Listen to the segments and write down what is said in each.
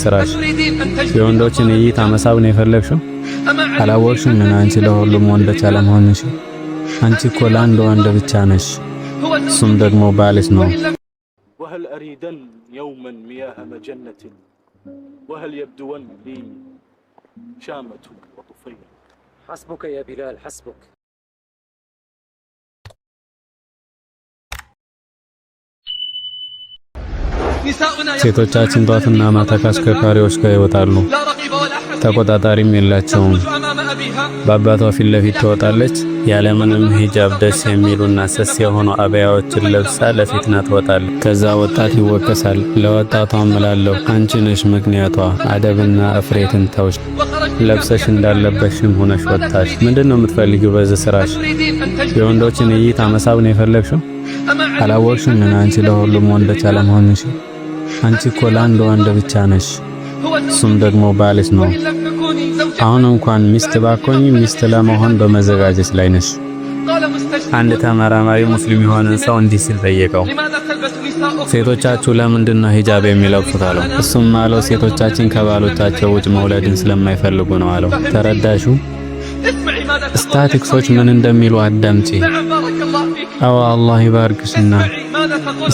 ስራሽ የወንዶችን እይታ መሳብ ነው የፈለግሽው? አላወቅሽም ምን አንቺ ለሁሉም ወንዶች አለመሆንሽ። አንቺ እኮ ለአንድ ወንድ ብቻ ነሽ፣ እሱም ደግሞ ባልሽ ነው። وهل أريدن يوما مياه مجنة وهل يبدون لي شامة وطفيل. حسبك يا بلال حسبك. ሴቶቻችን ጧትና ማታ ከአሽከርካሪዎች ጋር ይወጣሉ። ተቆጣጣሪም የላቸውም። በአባቷ ፊት ለፊት ትወጣለች። ያለምንም ሂጃብ ደስ የሚሉና ስስ የሆኑ አበያዎችን ለብሳ ለፊትና ትወጣለች። ከዛ ወጣት ይወቀሳል። ለወጣቷም እላለሁ አንቺ ነሽ ምክንያቷ። አደብና እፍሬትን ተውሽ፣ ለብሰሽ እንዳለበሽም ሆነሽ ወጣሽ። ምንድነው የምትፈልጊው በዚህ ስራሽ? የወንዶችን እይታ መሳብ ነው የፈለግሽው? አላወቅሽም ምን አንቺ ለሁሉም ወንዶች አለመሆንሽ። አንቺ እኮ ለአንድ ወንድ ብቻ ነሽ፣ እሱም ደግሞ ባልሽ ነው። አሁን እንኳን ሚስት ባኮኝ ሚስት ለመሆን በመዘጋጀት ላይ ነሽ። አንድ ተመራማሪ ሙስሊም የሆነን ሰው እንዲህ ሲል ጠየቀው፣ ሴቶቻችሁ ለምንድን ነው ሂጃብ የሚለብሱት አለው። እሱም አለው ሴቶቻችን ከባሎቻቸው ውጭ መውለድን ስለማይፈልጉ ነው አለው። ተረዳሹ? ስታቲክሶች ምን እንደሚሉ አዳምጪ። አዎ አላህ ይባርክሽና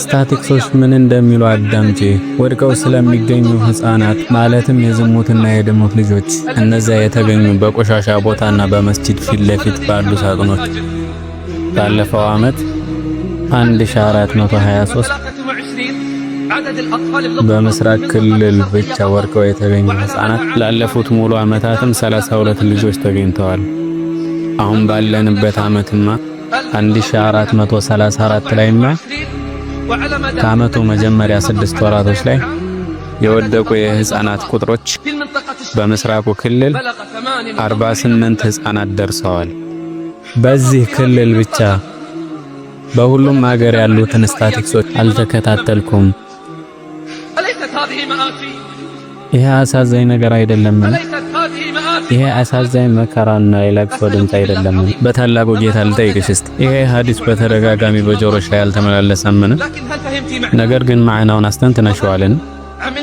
ስታቲክሶች ምን እንደሚሉ አዳምጪ። ወድቀው ስለሚገኙ ህፃናት ማለትም የዝሙትና የድሙት ልጆች እነዚያ የተገኙ በቆሻሻ ቦታና በመስጂድ ፊት ለፊት ባሉ ሳጥኖች ባለፈው ዓመት 1423 በምስራቅ ክልል ብቻ ወድቀው የተገኙ ህፃናት ላለፉት ሙሉ ዓመታትም 32 ልጆች ተገኝተዋል። አሁን ባለንበት ዓመትማ 1434 ላይና ከዓመቱ መጀመሪያ 6 ወራቶች ላይ የወደቁ የህፃናት ቁጥሮች በምስራቁ ክልል 48 ህፃናት ደርሰዋል። በዚህ ክልል ብቻ። በሁሉም ሀገር ያሉትን ስታቲክሶች አልተከታተልኩም። ይሄ አሳዛኝ ነገር አይደለም? ይሄ አሳዛኝ መከራና የለቅሶ ድምፅ አይደለም? በታላቁ ጌታ ልጠይቅሽ እስቲ፣ ይሄ ሐዲስ በተደጋጋሚ በጆሮሽ ላይ አልተመላለሰምን? ነገር ግን ማዕናውን አስተንትነሽዋልን?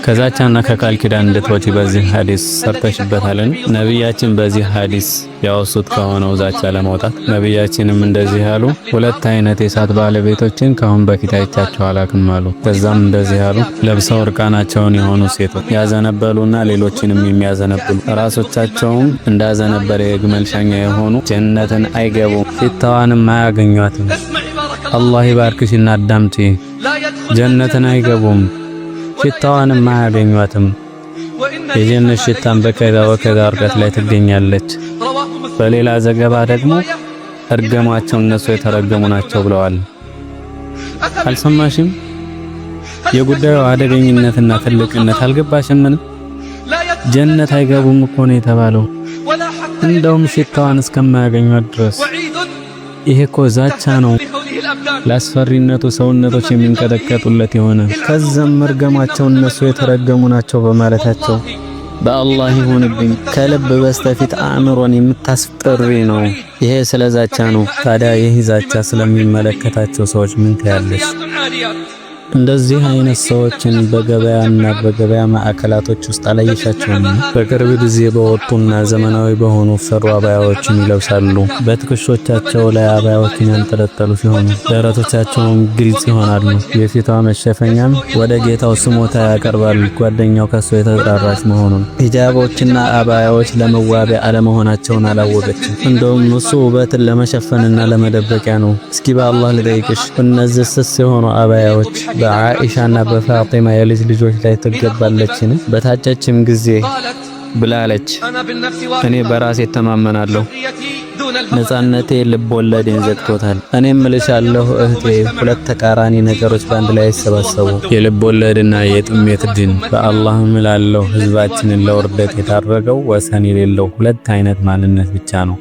ከዛቻና ከቃል ኪዳን እንድትወጪ በዚህ ሐዲስ ሰርተሽበታልን? ነብያችን በዚህ ሐዲስ ያወሱት ከሆነው ዛቻ ለመውጣት ነብያችንም እንደዚህ ያሉ፣ ሁለት አይነት የእሳት ባለቤቶችን ከአሁን በፊት አይቻቸው አላውቅም አሉ። ከዛም እንደዚህ ያሉ፣ ለብሰው እርቃናቸውን የሆኑ ሴቶች ያዘነበሉና ሌሎችንም የሚያዘነብሉ ራሶቻቸውም እንዳዘነበለ የግመል ሻኛ የሆኑ ጀነትን አይገቡም፣ ሽታዋንም አያገኟትም። አላህ ይባርክሽና አዳምጪ። ጀነትን አይገቡም፣ ሽታዋንም አያገኟትም። የጀነት ሽታን በከዛ ወከዛ ርቀት ላይ ትገኛለች። በሌላ ዘገባ ደግሞ እርገማቸው እነሱ የተረገሙ ናቸው ብለዋል። አልሰማሽም? የጉዳዩ አደገኝነትና ትልቅነት አልገባሽምን? ጀነት አይገቡም እኮ ነው የተባለው፣ እንደውም ሽታዋን እስከማያገኟት ድረስ። ይሄ እኮ ዛቻ ነው፣ ለአስፈሪነቱ ሰውነቶች የሚንቀጠቀጡለት የሆነ። ከዛም መርገማቸው እነሱ የተረገሙ ናቸው በማለታቸው በአላህ ይሁንብኝ ከልብ በስተፊት አእምሮን የምታስጠሪ ነው። ይሄ ስለ ዛቻ ነው። ታዲያ ይህ ዛቻ ስለሚመለከታቸው ሰዎች ምን ትያለሽ? እንደዚህ አይነት ሰዎችን በገበያና በገበያ ማዕከላቶች ውስጥ አላየሻቸውም? በቅርብ ጊዜ በወጡና ዘመናዊ በሆኑ ፈሩ አባያዎችን ይለብሳሉ። በትከሻቸው ላይ አባያዎችን ያንጠለጠሉ ሲሆኑ ደረቶቻቸውም ግልጽ ይሆናሉ። የፊቷ መሸፈኛም ወደ ጌታው ስሞታ ያቀርባል፣ ጓደኛው ከሱ የተጠራራች መሆኑን። ሂጃቦችና አባያዎች ለመዋቢያ አለመሆናቸውን አላወቀችም። እንደውም እሱ ውበትን ለመሸፈንና ለመደበቂያ ነው። እስኪ በአላህ ልጠይቅሽ፣ እነዚህ ስስ የሆኑ አባያዎች በአኢሻና በፋጢማ የልጅ ልጆች ላይ ትገባለችን? በታጨችም ጊዜ ብላለች፣ እኔ በራሴ ተማመናለሁ፣ ነፃነቴ ልብ ወለዴን ዘግቶታል። እኔም እልሻለሁ እህቴ፣ ሁለት ተቃራኒ ነገሮች በአንድ ላይ አይሰባሰቡ፣ የልብ ወለድና የጥሜት ድን። በአላህ እምላለሁ ህዝባችንን ለውርደት የዳረገው ወሰን የሌለው ሁለት አይነት ማንነት ብቻ ነው።